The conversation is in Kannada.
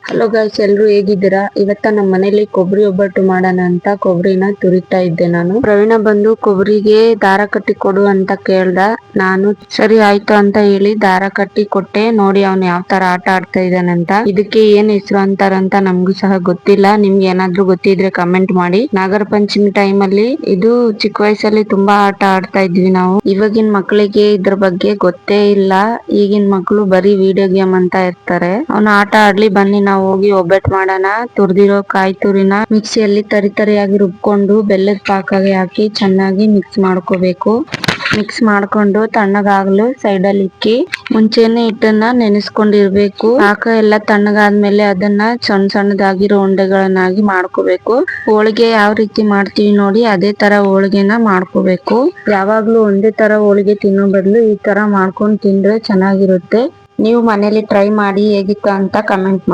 ಹಲೋ ಗೈಸ್, ಎಲ್ರು ಹೇಗಿದ್ದೀರಾ? ಇವತ್ತ ನಮ್ಮ ಮನೇಲಿ ಕೊಬ್ಬರಿ ಒಬ್ಬಟ್ಟು ಮಾಡೋಣ ಅಂತ ಕೊಬ್ಬರಿನ ತುರಿತಾ ಇದ್ದೆ. ನಾನು ಪ್ರವೀಣ ಬಂದು ಕೊಬ್ಬರಿಗೆ ದಾರ ಕಟ್ಟಿ ಕೊಡು ಅಂತ ಕೇಳ್ದ. ನಾನು ಸರಿ ಆಯ್ತು ಅಂತ ಹೇಳಿ ದಾರ ಕಟ್ಟಿ ಕೊಟ್ಟೆ. ನೋಡಿ ಅವ್ನು ಯಾವ ತರ ಆಟ ಆಡ್ತಾ ಇದ್ದಾನಂತ. ಇದಕ್ಕೆ ಏನ್ ಹೆಸರು ಅಂತಾರಂತ ನಮ್ಗೂ ಸಹ ಗೊತ್ತಿಲ್ಲ. ನಿಮ್ಗೆ ಏನಾದ್ರೂ ಗೊತ್ತಿದ್ರೆ ಕಮೆಂಟ್ ಮಾಡಿ. ನಾಗರ ಪಂಚಮಿ ಟೈಮ್ ಅಲ್ಲಿ ಇದು ಚಿಕ್ಕ ವಯಸ್ಸಲ್ಲಿ ತುಂಬಾ ಆಟ ಆಡ್ತಾ ಇದ್ವಿ ನಾವು. ಇವಾಗಿನ ಮಕ್ಕಳಿಗೆ ಇದ್ರ ಬಗ್ಗೆ ಗೊತ್ತೇ ಇಲ್ಲ. ಈಗಿನ ಮಕ್ಕಳು ಬರೀ ವಿಡಿಯೋ ಗೇಮ್ ಅಂತ ಇರ್ತಾರೆ. ಅವ್ನ ಆಟ ಆಡ್ಲಿ ಬನ್ನಿ, ನಾವು ಹೋಗಿ ಒಬ್ಬಟ್ಟು ಮಾಡೋಣ. ತುರ್ದಿರೋ ಕಾಯಿ ತುರಿನ ಮಿಕ್ಸಿಯಲ್ಲಿ ತರಿಯಾಗಿ ರುಬ್ಕೊಂಡು ಬೆಲ್ಲದ ಪಾಕಾಗಿ ಹಾಕಿ ಚೆನ್ನಾಗಿ ಮಿಕ್ಸ್ ಮಾಡ್ಕೋಬೇಕು. ಮಿಕ್ಸ್ ಮಾಡ್ಕೊಂಡು ತಣ್ಣಗಾಗ್ಲು ಸೈಡ್ ಅಲ್ಲಿ ಇಕ್ಕಿ ಮುಂಚೆನೆ ಹಿಟ್ಟನ್ನ ನೆನೆಸ್ಕೊಂಡಿರ್ಬೇಕು. ಪಾಕ ಎಲ್ಲ ತಣ್ಣಗಾದ್ಮೇಲೆ ಅದನ್ನ ಸಣ್ಣ ಸಣ್ಣದಾಗಿರೋ ಉಂಡೆಗಳನ್ನಾಗಿ ಮಾಡ್ಕೋಬೇಕು. ಹೋಳಿಗೆ ಯಾವ ರೀತಿ ಮಾಡ್ತೀವಿ ನೋಡಿ ಅದೇ ತರ ಹೋಳಿಗೆನ ಮಾಡ್ಕೋಬೇಕು. ಯಾವಾಗ್ಲೂ ಒಂದೇ ತರ ಹೋಳಿಗೆ ತಿನ್ನೋ ಬದಲು ಈ ತರ ಮಾಡ್ಕೊಂಡು ತಿಂದ್ರೆ ಚೆನ್ನಾಗಿರುತ್ತೆ. ನೀವು ಮನೇಲಿ ಟ್ರೈ ಮಾಡಿ ಹೇಗಿತ್ತು ಅಂತ ಕಮೆಂಟ್ ಮಾಡಿ.